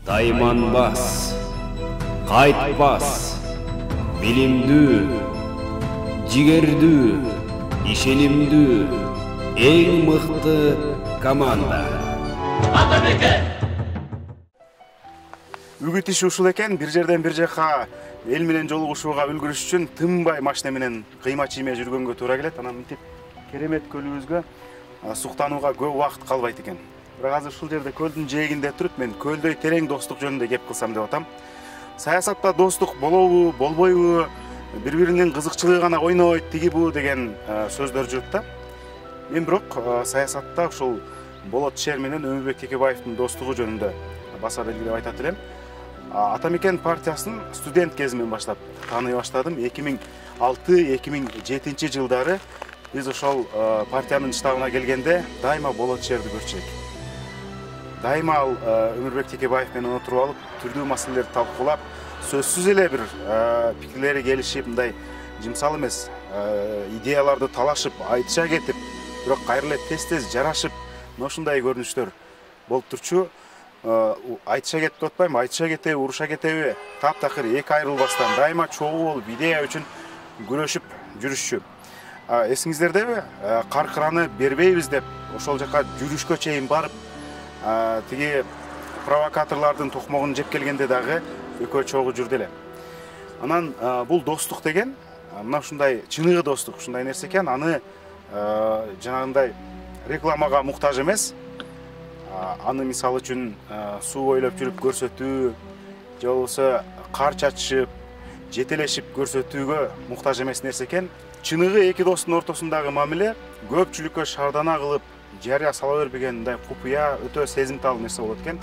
тайманбас, кайтпас, билимдүү, жигердүү, ишенимдүү, эң мыкты команда. Үгүт иши ушул экен, бир жерден бир жакка эл менен жолугушууга үлгүрүш үчүн тынбай машина менен кыйма чийме жүргөнгө туура келет. Анан мынтип керемет көлүбүзгө суктанууга көп убакыт калбайт экен. Бирок азыр ушул жерде көлдүн жээгинде туруп мен көлдөй терең достук жөнүндө кеп кылсам деп атам. Саясатта достук болобу, болбойбу, бири-биринин кызыкчылыгы гана ойнойт, тиги бу деген сөздөр жүрүп да. Мен бирок саясатта ушул Болот Шер менен Өмүрбек Текебаевдин достугу жөнүндө баса белгилеп айтат элем. Атамекен партиясын студент кезимен баштап тааный баштадым. 2006-2007 жылдары биз ошол партиянын штабына келгенде дайыма Болот Шерди көрчү элек. Дайыма ал Өмүрбек Текебаев менен отуруп алып, түрдүү маселелерди талкуулап, сөзсүз эле бир пикирлери келишип, мындай жымсал эмес идеяларды талашып, айтыша кетип, бирок кайра эле тез-тез жарашып, ушундай көрүнүштөр болуп турчу. Айтыша кетип атпайбы, айтыша кетеби, уруша кетеби, таптакыр эки айрылбастан дайыма чогуу болуп идея үчүн күрөшүп жүрүшчү. Эсиңиздердеби, каркыраны бербейбиз деп ошол жака жүрүшкө чейин барып, тиги провокаторлордун токмогун жеп келгенде дагы экөө чогуу жүрдү эле. Анан бул достук деген, мына ушундай чыныгы достук, ушундай нерсе экен, аны жанагындай рекламага муктаж эмес. Аны мисалы үчүн суу бойлоп жүрүп көрсөтүү, же болбосо кар чачышып, жетелешип көрсөтүүгө муктаж эмес нерсе экен. Чыныгы эки достун ортосундагы мамиле көпчүлүккө шаардана кылып, жарыя сала бербеген мындай купуя, өтө сезимтал нерсе болот экен.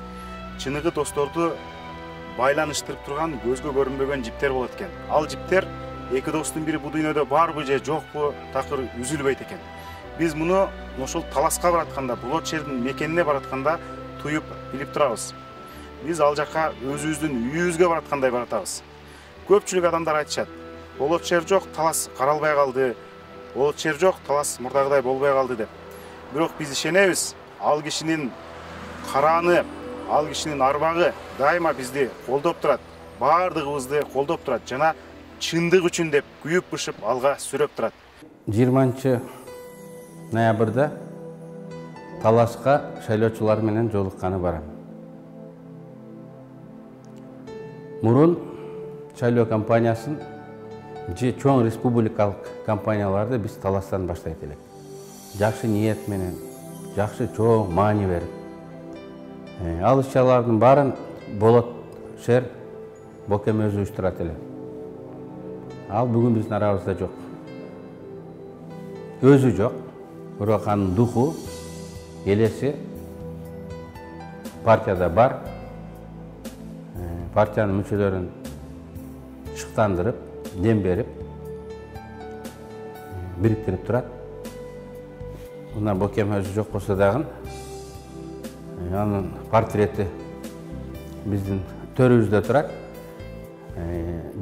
Чыныгы досторду байланыштырып турган көзгө көрүнбөгөн жиптер болот экен. Ал жиптер эки достун бири бу дүйнөдө барбы же жокпу, такыр үзүлбөйт экен. Биз муну ошол таласка баратканда, Болот Шердин мекенине баратканда туюп билип турабыз. Биз ал жака өзүбүздүн үйүбүзгө бараткандай баратабыз. Көпчүлүк адамдар айтышат, Болот Шер жок, талас каралбай калды. Болот Шер жок, талас мурдагыдай болбой калды деп. Бирок биз ишенебиз, ал кишинин карааны, ал кишинин арбагы дайыма бизди колдоп турат, баардыгыбызды колдоп турат жана чындык үчүн деп күйүп-бышып алга сүрөп турат. 20 ноябрда талашка шайлоочулар менен жолукканы барам. Мурун шайлоо кампаниясын же чоң республикалык кампанияларды биз таластан баштайт элек. Жакшы ниет менен, жакшы чоң маани берип. Ал иш-чаралардын баарын Болот Шер Бокем өзү уюштурат эле. Ал бүгүн биздин арабызда жок. Өзү жок. Бирок анын духу, элеси партияда бар. Партиянын мүчөлөрүн шыктандырып, дем берип, бириктирип турат. Мына Бокем өзү жок болсо дагы, анын портрети биздин төрүбүздө турат.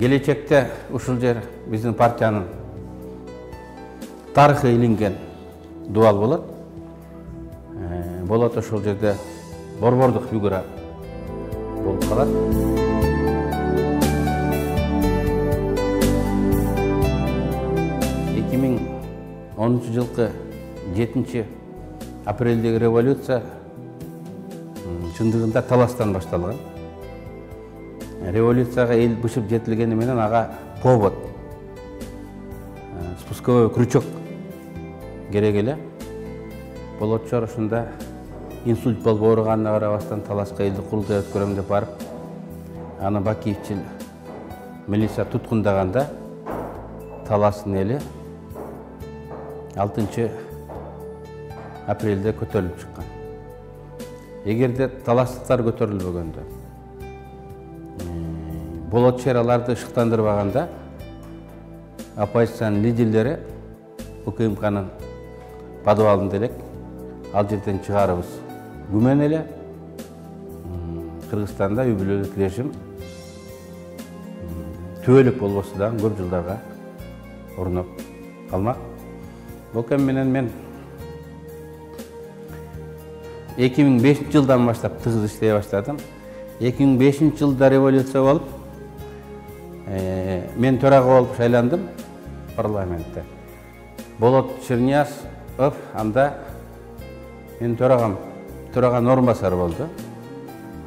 Келечекте ушул жер биздин партиянын тарыхы илинген дуал болот. Болот ошол жерде борбордук фигура болуп калат. Жылкы 7 апрелдеги революция чындыгында таластан башталган. Революцияга эл бышып жетилгени менен ага повод, спусковой крючок керек эле. Болот Шер ушунда инсульт болуп ооруганына карабастан талашка элди курултай өткөрөм деп барып, аны Бакиевчил милиция туткундаганда талаштын эли 6 апрелде көтөрүлүп чыккан. Эгерде талаштыктар көтөрүлбөгөндө, Болот Шер аларды шыктандырбаганда, оппозициянын лидерлери УКМКнын подвалында элек ал жерден чыгарыбыз күмөн эле. Кыргызстанда үй бүлөлүк режим түбөлүк болбосо дагы көп жылдарга орноп калмак. Бокем менен мен 2005 жылдан баштап тыгыз иштей баштадым. 2005 жылда революция болуп, мен төрага болуп шайландым парламентте. Болот Черниязов анда мен төраган орынбасары болду.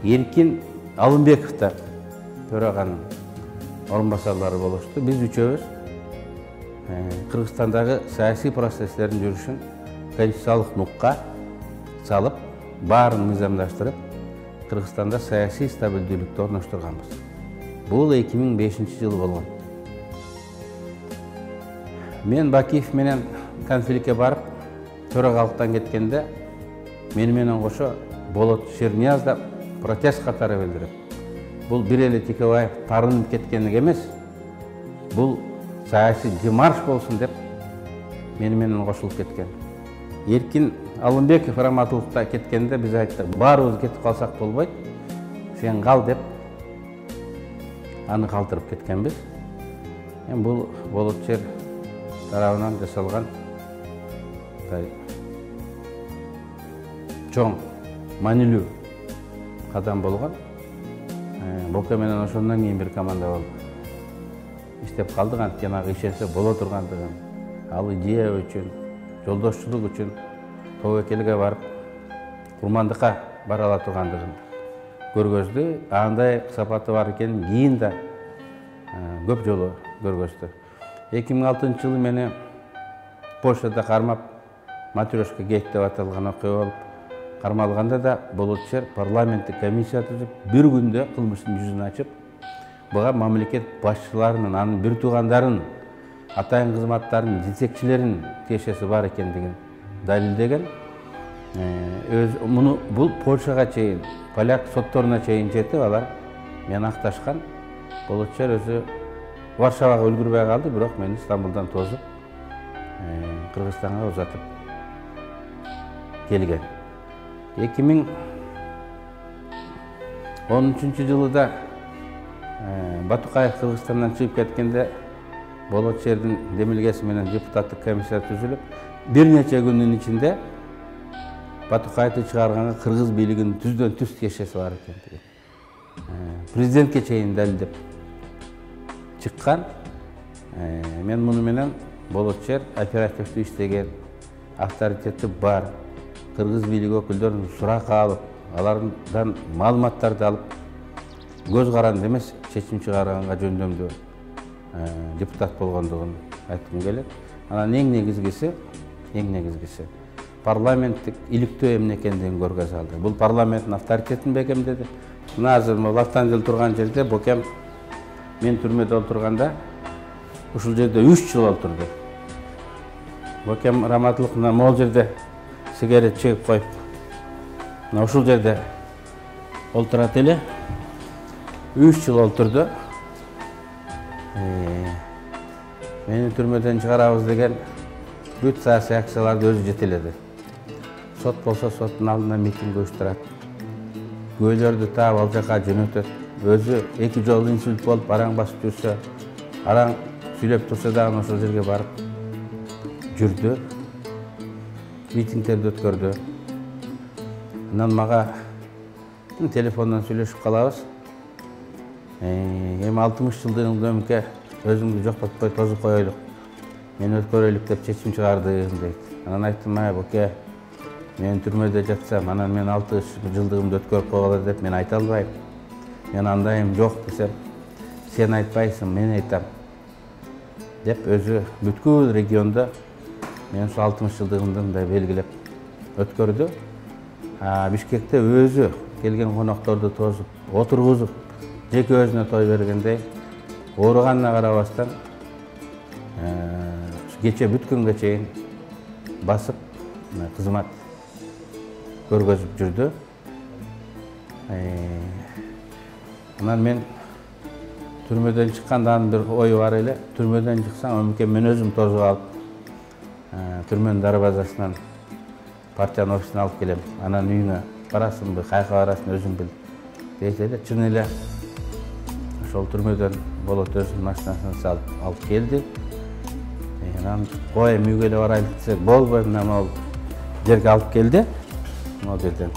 Эркин Алымбеков да төраганын орынбасарлары болушту. Биз үчөөбүз Кыргызстандагы саясий процесстердин жүрүшүн конституциялык нукка салып, баарын мыйзамдаштырып, Кыргызстанда саясий стабилдүүлүктү орноштурганбыз. Бул 2005 жыл болгон. Мен Бакиев менен конфликтке барып, төрагалыктан кеткенде, мени менен кошо Болот Чернияз да протест катары билдирип, бул бир эле Текебаев тарынып кеткендик эмес, бул саясий демарш болсун деп мени менен кошулуп кеткен. Эркин Алымбеков Раматуллукта кеткенде биз айттык, баарыбыз кетип калсак болбойт, сен кал деп аны калтырып кеткенбиз. Бул Болот Чер тарабынан жасалган чоң маанилүү кадам болгон. Боке менен ошондон кийин бир команда болуп иштеп калдык, анткени ага ишенсе боло тургандыгын, ал идея үчүн, жолдошчулук үчүн тобокелге барып, курмандыкка бара ала тургандыгын көргөздү. Андай сапаты бар экенин кийин да көп жолу көргөздү. 2006 жылы мени Польшада кармап, Матрешка гейт деп аталган окуя болуп кармалганда да Болот Чер парламенттик комиссия түзүп, бир күндө кылмыштын жүзүн ачып, буга мамлекет башчыларынын, анын бир туугандарынын, атайын кызматтарынын жетекчилеринин тиешеси бар экендигин далилдеген. Бул Польшага чейин, поляк сотторуна чейин жетип, алар мени акташкан. Болот Чер өзү Варшавага үлгүрбөй калды, бирок мени Стамбулдан тосуп, Кыргызстанга узатып келген. 2013 жылы да Батукаев Кыргызстандан чыгып кеткенде, Болот Чердин демилгеси менен депутаттык комиссия түзүлүп, бир нече күндүн ичинде Батукаевди чыгарганга кыргыз бийлигинин түздөн түз тиешеси бар экендиги президентке чейин далилдеп чыккан. Мен муну менен Болот Чер оперативдүү иштеген, авторитети бар, кыргыз бийлиги өкүлдөрүнөн сурак алып, алардан маалыматтарды алып, көз каранды эмес чечим чыгарганга жөндөмдүү депутат болгондугун айткым келет. Анан эң негизгиси парламенттик иликтөө эмне экендигин көргө салды. Бул парламенттин авторитетин бекемдеди. Мына азыр Лафтан турган жерде Бокем мен түрмөдө олтурганда ушул жерде 3 жыл олтурду. Бокем Раматуллук могул жерде сигарет чегип коюп, мына ушул жерде олтурат эле. 3 жыл олтурду. Мени түрмөдөн чыгарабыз деген бүт саясий акцияларды өзү жетеледи. Сот болсо соттун алдына митинг уюштурат. Көйлөрдү таап ал жака жөнөтөт. Өзү 2 жолу инсульт болуп араң басып жүрсө, араң сүйлөп турса дагы ошол жерге барып жүрдү. Митингдерди өткөрдү. Анан мага телефондон сүйлөшүп калабыз. Эми 60 жылдын өмүкө өзүңдү жоктотпой тозуп коелук. Мен өткөрөлүк деп чечим чыгардым дейт. Анан айттым, Боке, мен түрмөдө жатсам, анан мен 6 жылдыгымды өткөрүп койгула деп мен айта албайм. Мен андайым жок десем, сен айтпайсың, мен айтам. Деп өзү бүткүл региондо мен 60 жылдыгымды мындай белгилеп өткөрдү. Бишкекте өзү келген конокторду тосуп, отургузуп, жеке өзүнө той бергендей, ооруганына карабастан кече бүт күнгө чейин басып кызмат көргөзүп жүрдү. Анан мен түрмөдөн чыкканда анын бир ою бар эле, түрмөдөн чыксаң өмүкө мен өзүм тосуп алып, түрмөнүн дарбазасынан партиянын офисине алып келем. Анан үйүңө барасыңбы, каяка барасың өзүң бил дейт эле. Чын эле ошол түрмөдөн Болот өзүнүн машинасына салып алып келди. Анан коем үйгө эле барайлык десек болбой, мына могул жерге алып келди. Могул жерден.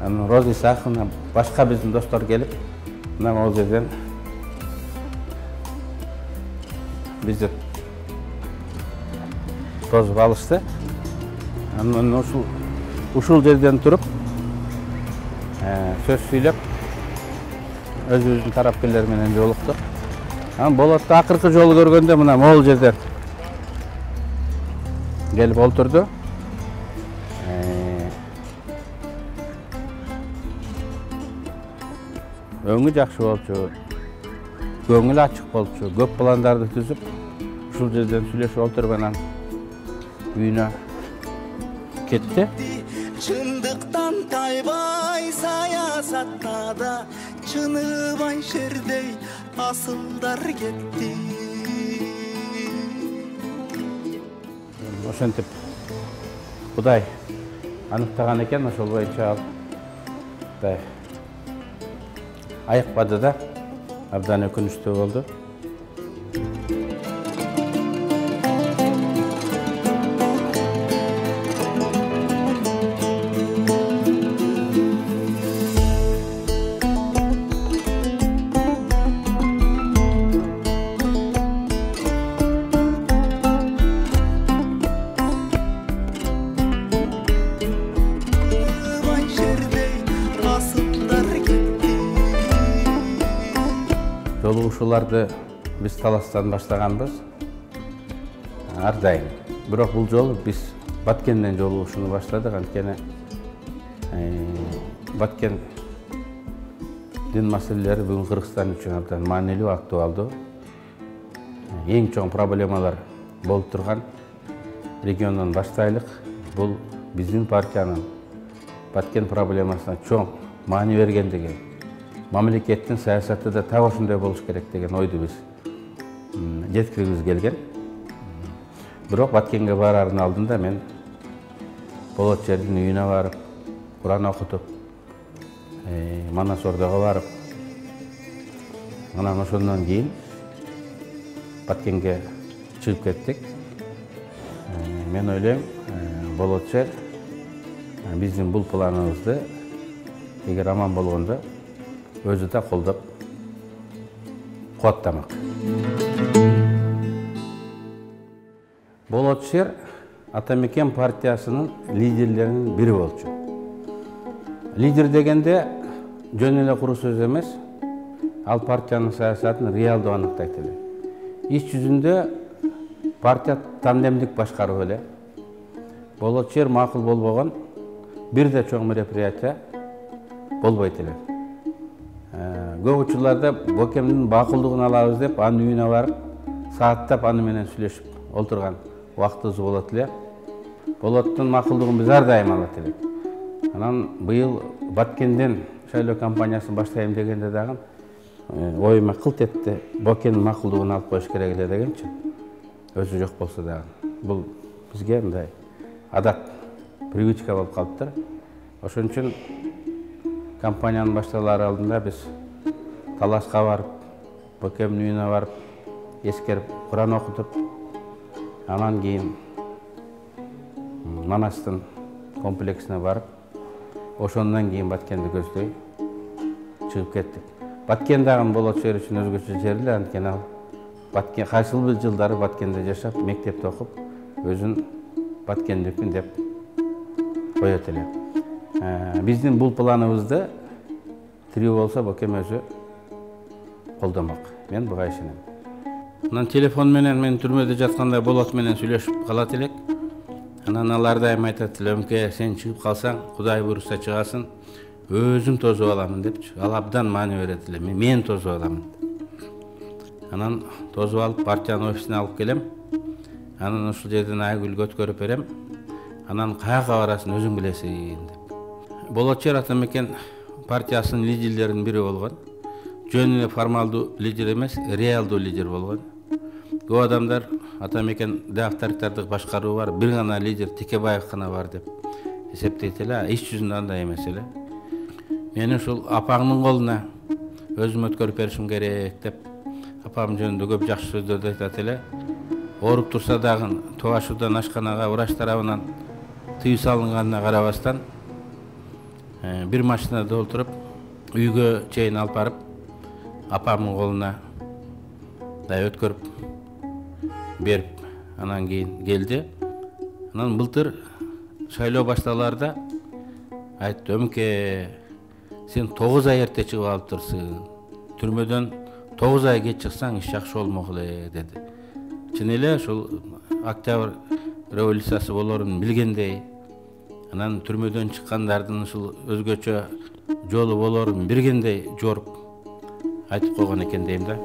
Анан Роза Исаховна башка биздин достор келип, мына могул жерден бизди тосуп алышты. Анан ушул жерден туруп сөз сүйлөп, өзүбүздүн тарапкерлер менен жолуктук. Анан Болотто акыркы жолу көргөндө мына могул жерден келип олтурду. Өңү жакшы болчу, көңүл ачык болчу, көп пландарды түзүп, ушул жерден сүйлөшүп олтуруп анан үйүнө кетти. Чындыктан тайбай саясатта да чыныбай шердей асылдар кетти. Ошентип Кудай аныктаган экен, ошол боюнча Кудай айыкпады да, абдан өкүнүчтүү болду. Жолугушууларды биз Таластан баштаганбыз ар дайым. Бирок бул жолу биз Баткенден жолугушууну баштадык. Анткени Баткендин маселелери бүгүн Кыргызстан үчүн абдан маанилүү, актуалдуу. Эң чоң проблемалар болуп турган региондон баштайлык. Бул биздин партиянын Баткен проблемасына чоң маани бергендиги, мамлекеттин саясаты да так ошондой болуш керек деген ойду биз жеткиргибиз келген. Бирок Баткенге барардын алдында мен Болот жердин үйүнө барып, Куран окутуп, Манас Ордого барып, анан ошондон кийин Баткенге чыгып кеттик. Мен ойлойм, Болот жер биздин бул планыбызды эгер аман болгондо өзү да колдоп кубаттамак. Болот жер Атамекен партиясынын лидерлеринин бири болчу. Лидер дегенде жөн эле куру сөз эмес, ал партиянын саясатын реалдуу аныктайт эле. Иш жүзүндө партия тандемдик башкарып эле. Болот жер макул болбогон бир да чоң мероприятие болбойт эле. Көп учурларда Бокемдин макулдугун алабыз деп, анын үйүнө барып, сааттап аны менен сүйлөшүп олтурган убактыбыз болот эле. Болоттун макулдугун биз ар дайым алат элек. Анан быйыл Баткенден шайлоо кампаниясын баштайм дегенде дагы оюма кылт этти. Бокемдин макулдугун алып коюш керек эле дегенчи. Өзү жок болсо дагы. Бул бизге мындай адат, привычка болуп калыптыр. Ошон үчүн кампаниянын башталары алдында биз Таласка барып, Бокемдин үйүнө барып, эскерип, Куран окутуп, анан кийин Манастын комплексине барып, ошондон кийин Баткенди көздөй чыгып кеттик. Баткен дагы Болот жер үчүн өзгөчө жер эле, анткени ал Баткен кайсыл бир жылдары Баткенде жашап, мектепте окуп, өзүн Баткендикмин деп коет эле. Биздин бул планыбызды тирүү болсо Бокем өзү колдомок. Мен буга ишенем. Анан телефон менен мен түрмөдө жатканда Болот менен сүйлөшүп калат элек. Анан алар дайым айтат эле, "Өмке, сен чыгып калсаң, Кудай буйруса чыгасың, өзүм тосуп аламын" депчи. Ал абдан маани берет эле. Мен тосуп аламын. Анан тосуп алып партиянын офисине алып келем. Анан ушул жерден айгүл көткөрүп берем. Анан каяка барасын өзүң билесиң деп. Болот жер Атамекен партиясынын лидерлеринин бири болгон. Жөн эле формалдуу лидер эмес, реалдуу лидер болгон. Көп адамдар Атамекенде авторитардык башкаруу бар, бир гана лидер Текебаев гана бар деп эсептейт эле. Иш жүзүндө андай эмес эле. Мен ушул апаңдын колуна өзүм өткөрүп беришим керек деп апам жөнүндө көп жакшы сөздөрдү айтат эле. Ооруп турса дагы Тоошудан ашканага врач тарабынан тыюу салынганына карабастан бир машинада олтуруп үйгө чейин алып барып апамдын колуна өткөрүп берип анан кийин келди. Анан былтыр шайлоо башталаарда айтты, өмке сен 9 ай эрте чыгып алыптырсың, түрмөдөн 9 ай кеч чыксаң иш жакшы болмок эле деди. Чын эле ушул октябрь революциясы болорун билгендей, анан түрмөдөн чыккандардын ушул өзгөчө жолу болорун билгендей жоруп айтып койгон экен дейм да.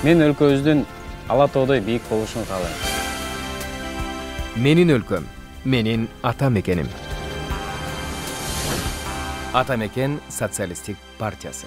Мен өлкөбүздүн ала тоодой бийик болушун каалайм. Менин өлкөм, менин ата мекеним. Ата мекен социалистик партиясы.